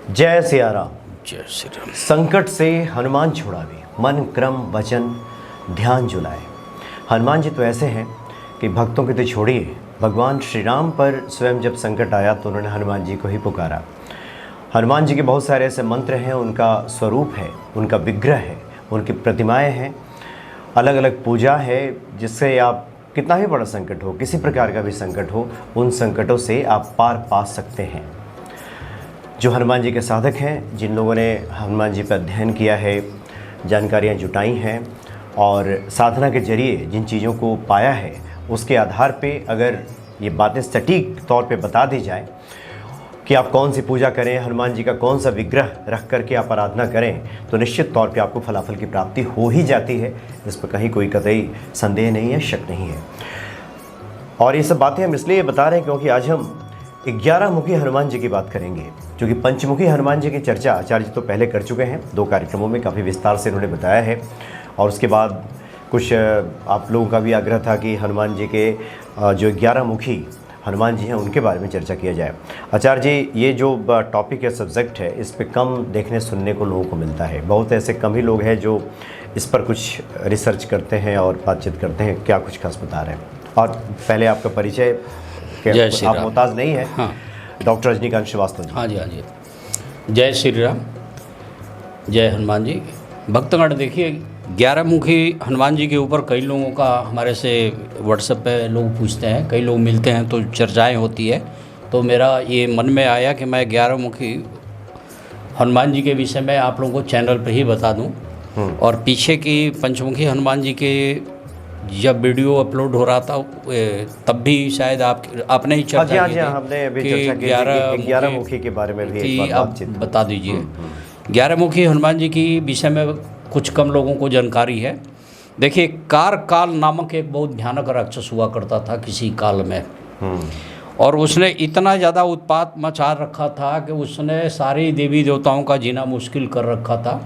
जय सिया राम। जय श्री राम। संकट से हनुमान छुड़ावे, मन क्रम वचन ध्यान जुलाए। हनुमान जी तो ऐसे हैं कि भक्तों के तो छोड़िए, भगवान श्री राम पर स्वयं जब संकट आया तो उन्होंने हनुमान जी को ही पुकारा। हनुमान जी के बहुत सारे ऐसे मंत्र हैं, उनका स्वरूप है, उनका विग्रह है, उनकी प्रतिमाएं हैं, अलग अलग पूजा है, जिससे आप कितना भी बड़ा संकट हो, किसी प्रकार का भी संकट हो, उन संकटों से आप पार पा सकते हैं। जो हनुमान जी के साधक हैं, जिन लोगों ने हनुमान जी पर अध्ययन किया है, जानकारियाँ जुटाई हैं और साधना के जरिए जिन चीज़ों को पाया है, उसके आधार पे अगर ये बातें सटीक तौर पे बता दी जाए कि आप कौन सी पूजा करें, हनुमान जी का कौन सा विग्रह रख करके आप आराधना करें, तो निश्चित तौर पे आपको फलाफल की प्राप्ति हो ही जाती है। इस पर कहीं कोई कतई संदेह नहीं है, शक नहीं है। और ये सब बातें हम इसलिए बता रहे हैं क्योंकि आज हम 11 मुखी हनुमान जी की बात करेंगे, क्योंकि पंचमुखी हनुमान जी की चर्चा आचार्य जी तो पहले कर चुके हैं, 2 कार्यक्रमों में काफ़ी विस्तार से उन्होंने बताया है। और उसके बाद कुछ आप लोगों का भी आग्रह था कि हनुमान जी के जो 11 मुखी हनुमान जी हैं उनके बारे में चर्चा किया जाए। आचार्य जी, ये जो टॉपिक या सब्जेक्ट है, इस पे कम देखने सुनने को लोगों को मिलता है। बहुत ऐसे कम ही लोग हैं जो इस पर कुछ रिसर्च करते हैं और बातचीत करते हैं। क्या कुछ खास बता रहे हैं? और पहले आपका परिचय, आप मोहताज नहीं है। हाँ, डॉक्टर रजनीकांत श्रीवास्तव जी। हाँ जी, हाँ जी। जय श्री राम, जय हनुमान जी। भक्तगण, देखिए 11 मुखी हनुमान जी के ऊपर कई लोगों का हमारे से व्हाट्सएप पे लोग पूछते हैं, कई लोग मिलते हैं तो चर्चाएं होती है। तो मेरा ये मन में आया कि मैं 11 मुखी हनुमान जी के विषय में आप लोगों को चैनल पे ही बता दूं। और पीछे की पंचमुखी हनुमान जी के जब वीडियो अपलोड हो रहा था तब भी शायद आपने ही चर्चा की थी, हमने अभी चर्चा की थी 11 मुखी के बारे में भी एक बार बातचीत बता दीजिए। 11 मुखी हनुमान जी की विषय में कुछ कम लोगों को जानकारी है। देखिए, कारकाल नामक एक बहुत भयानक राक्षस हुआ करता था किसी काल में, और उसने इतना ज़्यादा उत्पात मचा रखा था कि उसने सारी देवी देवताओं का जीना मुश्किल कर रखा था।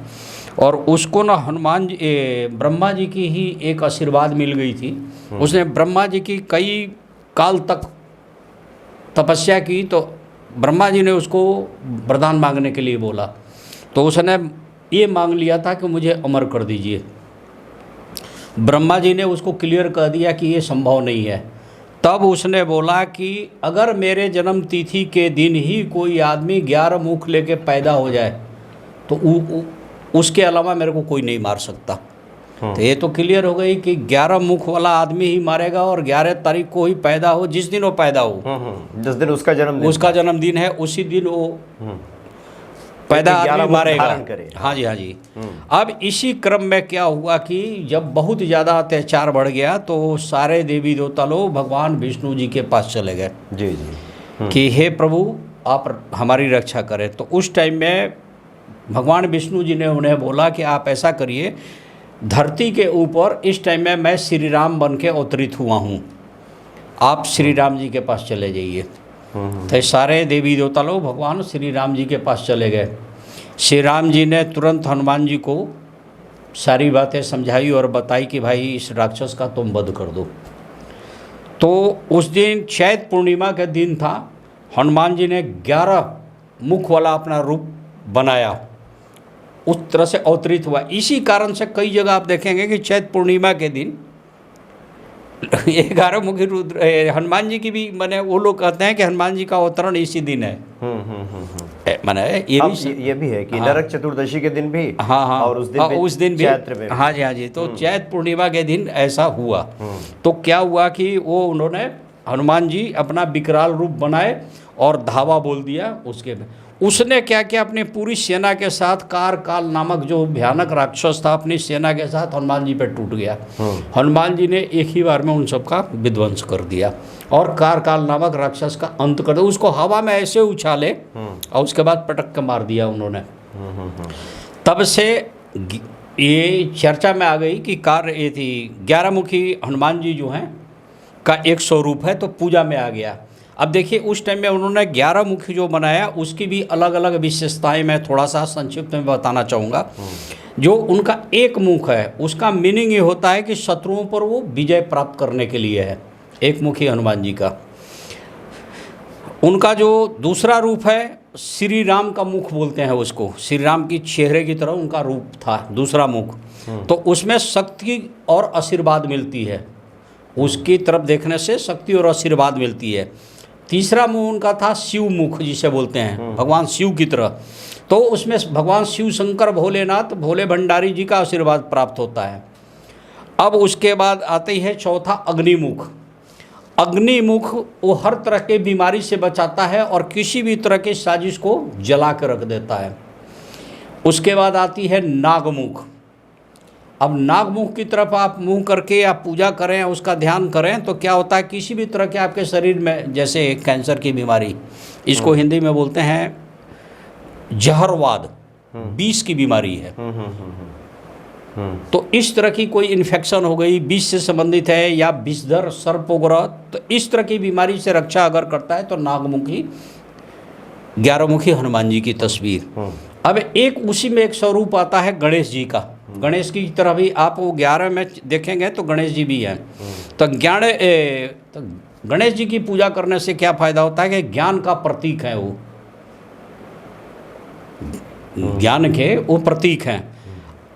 और उसको ना हनुमान जी, ब्रह्मा जी की ही एक आशीर्वाद मिल गई थी। उसने ब्रह्मा जी की कई काल तक तपस्या की, तो ब्रह्मा जी ने उसको वरदान मांगने के लिए बोला, तो उसने ये मांग लिया था कि मुझे अमर कर दीजिए। ब्रह्मा जी ने उसको क्लियर कर दिया कि ये संभव नहीं है। तब उसने बोला कि अगर मेरे जन्म तिथि के दिन ही कोई आदमी 11 मुख लेके पैदा हो जाए तो उसके अलावा मेरे को कोई नहीं मार सकता। तो ये तो क्लियर हो गई कि 11 मुख वाला आदमी ही मारेगा, और 11 तारीख को ही पैदा हो, जिस दिन वो पैदा हो, जिस दिन उसका जन्मदिन है, उसी दिन वो पैदा आदमी मारेगा। हाँ जी, हाँ जी। अब इसी क्रम में क्या हुआ कि जब बहुत ज़्यादा अत्याचार बढ़ गया तो सारे देवी देवता लोग भगवान विष्णु जी के पास चले गए जी कि हे प्रभु, आप हमारी रक्षा करें। तो उस टाइम में भगवान विष्णु जी ने उन्हें बोला कि आप ऐसा करिए, धरती के ऊपर इस टाइम में मैं श्री राम बन के अवतरित हुआ हूँ, आप श्री राम जी के पास चले जाइए। तो सारे देवी देवता लोग भगवान श्री राम जी के पास चले गए। श्री राम जी ने तुरंत हनुमान जी को सारी बातें समझाई और बताई कि भाई इस राक्षस का तुम वध कर दो। तो उस दिन चैत पूर्णिमा के दिन था। हनुमान जी ने 11 मुख वाला अपना रूप बनाया, उस तरह से अवतरित हुआ। इसी कारण से कई जगह आप देखेंगे कि चैत पूर्णिमा के दिन 11 मुखी रुद्र हनुमान जी की भी, माने वो लोग कहते हैं कि हनुमान जी का अवतरण इसी दिन है। माने ये भी है कि नरक चतुर्दशी के दिन भी, हाँ, और उस दिन भी हाँ जी, हाँ जी। तो चैत पूर्णिमा के दिन ऐसा हुआ। तो क्या हुआ कि वो उन्होंने हनुमान जी अपना विकराल रूप बनाए और धावा बोल दिया। उसने क्या किया, अपनी पूरी सेना के साथ कारकाल नामक जो भयानक राक्षस था, अपनी सेना के साथ हनुमान जी पे टूट गया। हनुमान जी ने एक ही बार में उन सबका विध्वंस कर दिया और कारकाल नामक राक्षस का अंत कर दिया। उसको हवा में ऐसे उछाले और उसके बाद पटक के मार दिया उन्होंने। तब से ये चर्चा में आ गई कि 11 मुखी हनुमान जी जो हैं का एक स्वरूप है, तो पूजा में आ गया। अब देखिए, उस टाइम में उन्होंने 11 मुखी जो बनाया उसकी भी अलग अलग विशेषताएं मैं थोड़ा सा संक्षिप्त में बताना चाहूँगा। जो उनका एक मुख है उसका मीनिंग ये होता है कि शत्रुओं पर वो विजय प्राप्त करने के लिए है, एक मुखी हनुमान जी का। उनका जो दूसरा रूप है श्री राम का मुख बोलते हैं उसको, श्री राम की चेहरे की तरह उनका रूप था, दूसरा मुख। तो उसमें शक्ति और आशीर्वाद मिलती है, उसकी तरफ देखने से शक्ति और आशीर्वाद मिलती है। तीसरा मुख उनका था शिव मुख, जिसे बोलते हैं भगवान शिव की तरह। तो उसमें भगवान शिव शंकर भोलेनाथ भोले भंडारी जी का आशीर्वाद प्राप्त होता है। अब उसके बाद आते है चौथा अग्निमुख। अग्निमुख वो हर तरह के बीमारी से बचाता है और किसी भी तरह के साजिश को जला कर रख देता है। उसके बाद आती है नागमुख। अब नागमुख की तरफ आप मुंह करके आप पूजा करें, उसका ध्यान करें, तो क्या होता है, किसी भी तरह के आपके शरीर में, जैसे कैंसर की बीमारी, इसको हिंदी में बोलते हैं जहरवाद, विष की बीमारी है। तो इस तरह की कोई इन्फेक्शन हो गई, विष से संबंधित है, या विषधर सर्प वगैरह, तो इस तरह की बीमारी से रक्षा अगर करता है तो नागमुखी 11मुखी हनुमान जी की तस्वीर। अब एक उसी में एक स्वरूप आता है गणेश जी का। गणेश की तरह भी आप वो 11 में देखेंगे तो गणेश जी भी हैं। तो गणेश जी की पूजा करने से क्या फायदा होता है कि ज्ञान का प्रतीक है, वो ज्ञान के वो प्रतीक हैं।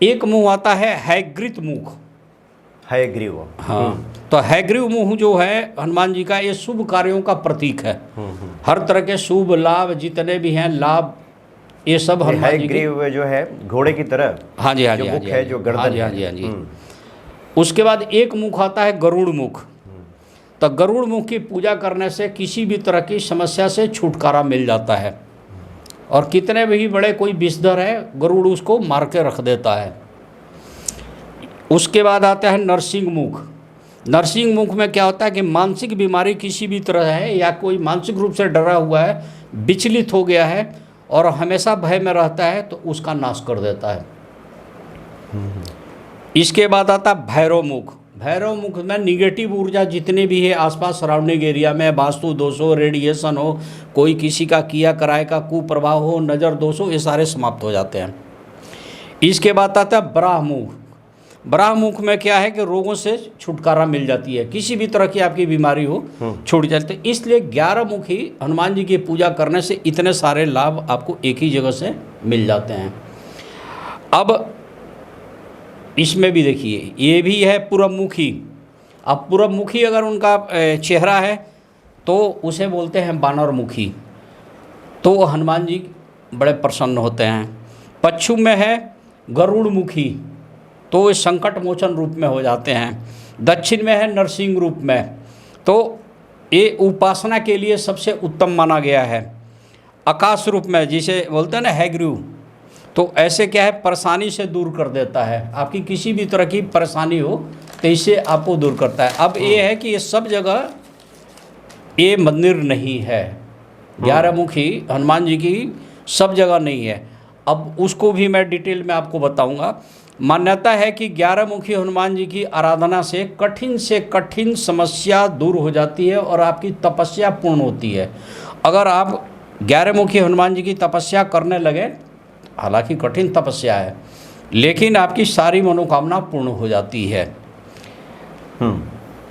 एक मुंह आता है हैग्रीव मुख, हयग्रीव। हाँ, तो हैग्रीव मुंह जो है हनुमान जी का, ये शुभ कार्यों का प्रतीक है। हर तरह के शुभ लाभ जितने भी हैं लाभ, ये सब हनुमान जी की। हयग्रीव जो है घोड़े की तरह, हाँ जी, हाँ जी, जो हाँ मुख जी, है, जो गर्दन हाँ जी, हाँ जी, हाँ जी। उसके बाद एक मुख आता है गरुड़ मुख। तो गरुड़ मुख की पूजा करने से किसी भी तरह की समस्या से छुटकारा मिल जाता है, और कितने भी बड़े कोई विषधर है, गरुड़ उसको मार के रख देता है। उसके बाद आता है नरसिंह मुख। नरसिंह मुख में क्या होता है कि मानसिक बीमारी किसी भी तरह है, या कोई मानसिक रूप से डरा हुआ है, विचलित हो गया है और हमेशा भय में रहता है, तो उसका नाश कर देता है। इसके बाद आता है भैरव मुख। भैरव मुख में निगेटिव ऊर्जा जितने भी है आसपास सराउंडिंग एरिया में, वास्तु दोष हो, रेडिएशन हो, कोई किसी का किया कराए का कुप्रभाव हो, नज़र दोष हो, ये सारे समाप्त हो जाते हैं। इसके बाद आता है ब्राह्मुख। ब्राह्मुख में क्या है कि रोगों से छुटकारा मिल जाती है, किसी भी तरह की आपकी बीमारी हो छूट जाती है। इसलिए 11 मुखी हनुमान जी की पूजा करने से इतने सारे लाभ आपको एक ही जगह से मिल जाते हैं। अब इसमें भी देखिए, ये भी है पूरबमुखी। अब पूरबमुखी अगर उनका चेहरा है तो उसे बोलते हैं बानरमुखी, तो हनुमान जी बड़े प्रसन्न होते हैं। पश्चिम में है गरुड़मुखी, तो वे संकट मोचन रूप में हो जाते हैं। दक्षिण में है नरसिंह रूप में, तो ये उपासना के लिए सबसे उत्तम माना गया है। आकाश रूप में, जिसे बोलते हैं ना हैग्रीव, तो ऐसे क्या है, परेशानी से दूर कर देता है। आपकी किसी भी तरह की परेशानी हो तो इसे आपको दूर करता है। अब ये है कि ये सब जगह ये मंदिर नहीं है, 11 मुखी हनुमान जी की सब जगह नहीं है। अब उसको भी मैं डिटेल में आपको बताऊंगा। मान्यता है कि 11 मुखी हनुमान जी की आराधना से कठिन समस्या दूर हो जाती है और आपकी तपस्या पूर्ण होती है। अगर आप 11 मुखी हनुमान जी की तपस्या करने लगे, हालांकि कठिन तपस्या है, लेकिन आपकी सारी मनोकामना पूर्ण हो जाती है।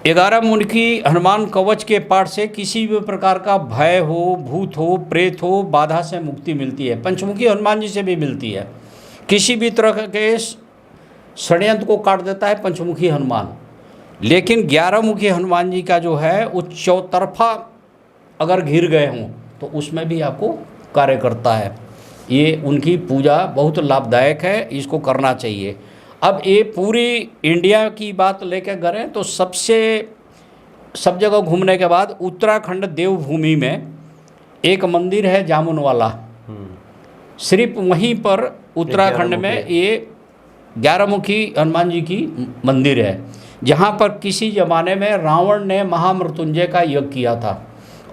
11 मुखी हनुमान कवच के पाठ से किसी भी प्रकार का भय हो, भूत हो, प्रेत हो, बाधा से मुक्ति मिलती है। पंचमुखी हनुमान जी से भी मिलती है। किसी भी तरह के षड्यंत्र को काट देता है पंचमुखी हनुमान। लेकिन 11 मुखी हनुमान जी का जो है वो चौतरफा अगर घिर गए हों तो उसमें भी आपको कार्य करता है। ये उनकी पूजा बहुत लाभदायक है, इसको करना चाहिए। अब ये पूरी इंडिया की बात लेकर करें तो सब जगह घूमने के बाद उत्तराखंड देवभूमि में एक मंदिर है जामुन वाला, सिर्फ वहीं पर उत्तराखंड में ये 11 मुखी हनुमान जी की मंदिर है, जहाँ पर किसी ज़माने में रावण ने महामृत्युंजय का यज्ञ किया था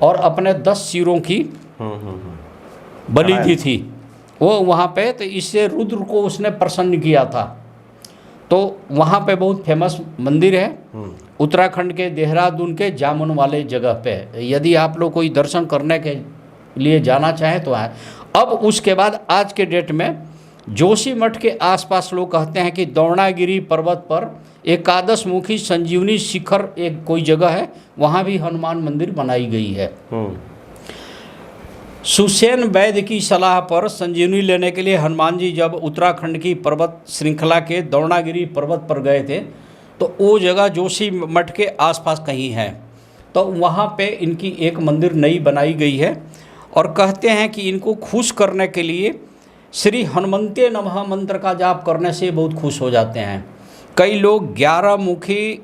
और अपने 10 सिरों की बलि दी थी वो वहाँ पे। तो इससे रुद्र को उसने प्रसन्न किया था। तो वहाँ पे बहुत फेमस मंदिर है उत्तराखंड के देहरादून के जामुन वाले जगह पे। यदि आप लोग कोई दर्शन करने के लिए जाना चाहें तो आए। अब उसके बाद आज के डेट में जोशी मठ के आसपास लोग कहते हैं कि द्रोणागिरी पर्वत पर एकादश मुखी संजीवनी शिखर एक कोई जगह है, वहाँ भी हनुमान मंदिर बनाई गई है। सुसेन वैद्य की सलाह पर संजीवनी लेने के लिए हनुमान जी जब उत्तराखंड की पर्वत श्रृंखला के द्रोणागिरी पर्वत पर गए थे, तो वो जगह जोशी मठ के आसपास कहीं है, तो वहाँ पे इनकी एक मंदिर नई बनाई गई है। और कहते हैं कि इनको खुश करने के लिए श्री हनुमंते नमः मंत्र का जाप करने से बहुत खुश हो जाते हैं। कई लोग 11 मुखी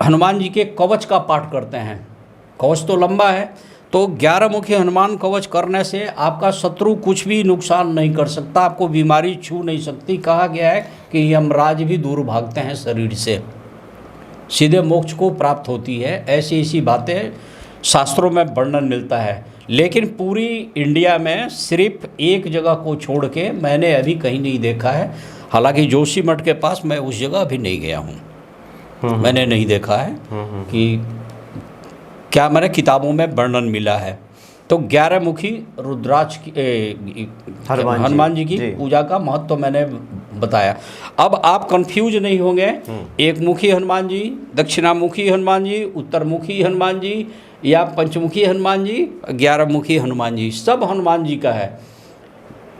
हनुमान जी के कवच का पाठ करते हैं। कवच तो लंबा है, तो 11 मुखी हनुमान कवच करने से आपका शत्रु कुछ भी नुकसान नहीं कर सकता, आपको बीमारी छू नहीं सकती। कहा गया है कि यमराज भी दूर भागते हैं शरीर से, सीधे मोक्ष को प्राप्त होती है। ऐसी ऐसी बातें शास्त्रों में वर्णन मिलता है। लेकिन पूरी इंडिया में सिर्फ एक जगह को छोड़ के मैंने अभी कहीं नहीं देखा है। हालांकि जोशी मठ के पास मैं उस जगह अभी नहीं गया हूँ, मैंने नहीं देखा है कि क्या मैंने किताबों में वर्णन मिला है। तो 11 मुखी रुद्राक्ष की हनुमान जी की पूजा का महत्व तो मैंने बताया। अब आप कंफ्यूज नहीं होंगे, एक मुखी हनुमान जी, दक्षिणामुखी हनुमान जी, उत्तरमुखी हनुमान जी या पंचमुखी हनुमान जी, 11 मुखी हनुमान जी, सब हनुमान जी का है।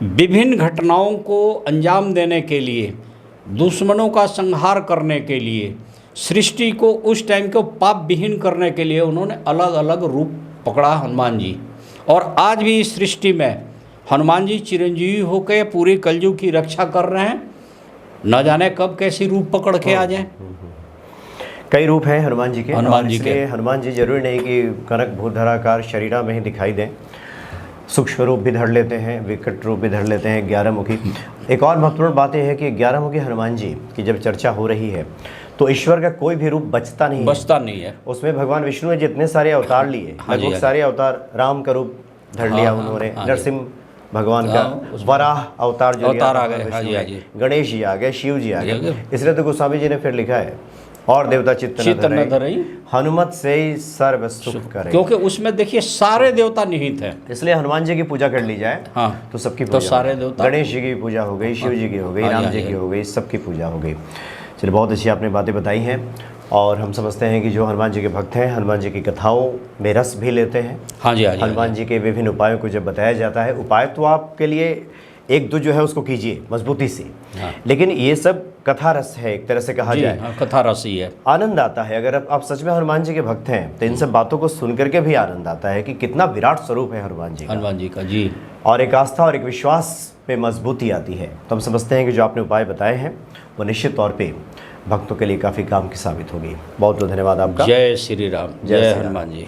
विभिन्न घटनाओं को अंजाम देने के लिए, दुश्मनों का संहार करने के लिए, सृष्टि को उस टाइम को पाप विहीन करने के लिए उन्होंने अलग अलग रूप पकड़ा हनुमान जी। और आज भी इस सृष्टि में हनुमान जी चिरंजीवी होकर पूरी कलयुग की रक्षा कर रहे हैं। न जाने कब कैसी रूप पकड़ के आ जाएं। कई रूप हैं हनुमान जी के। हनुमान जी के हनुमान जी जरूरी नहीं कि कनक भूधराकार शरीरा में ही दिखाई दें, सूक्ष्म रूप भी धर लेते हैं, विकट रूप भी धर लेते हैं 11 मुखी। एक और महत्वपूर्ण बात यह है कि 11 मुखी हनुमान जी की जब चर्चा हो रही है तो ईश्वर का कोई भी रूप बचता नहीं है। उसमें भगवान विष्णु ने जितने सारे अवतार लिए, लगभग सारे अवतार, राम का रूप धर लिया उन्होंने, नरसिंह भगवान का, वराह अवतार जो अवतार आ गए, गणेश जी आ गए, शिव जी आ गए। इसलिए तो गोस्वामी जी ने फिर लिखा है, और देवता चित्त न धरई, हनुमत से ही सर्व सुख करे। क्योंकि उसमें देखिए सारे देवता निहित हैं। इसलिए हनुमान जी की पूजा कर ली जाए तो सबकी पूजा, तो सारे देवता, गणेश जी की पूजा हो गई, शिव जी की हो गई, राम जी की हो गई, सबकी पूजा हो गई। चलिए, बहुत अच्छी आपने बातें बताई हैं। और हम समझते हैं कि जो हनुमान जी के भक्त हैं, हनुमान जी की कथाओं में रस भी लेते हैं। हनुमान जी के विभिन्न उपायों को जब बताया जाता है, उपाय तो आपके लिए एक दो जो है उसको कीजिए मजबूती से, लेकिन ये सब कथा रस है, एक तरह से कहा जाए, कथा रस ही है। आनंद आता है अगर आप सच में हनुमान जी के भक्त हैं तो इन सब बातों को सुन करके भी आनंद आता है कि कितना विराट स्वरूप है हनुमान जी का जी। और एक आस्था और एक विश्वास पे मजबूती आती है। तो हम समझते हैं कि जो आपने उपाय बताए हैं वो निश्चित तौर पे भक्तों के लिए काफ़ी काम की साबित होगी। बहुत बहुत धन्यवाद आपका। जय श्री राम, जय हनुमान जी।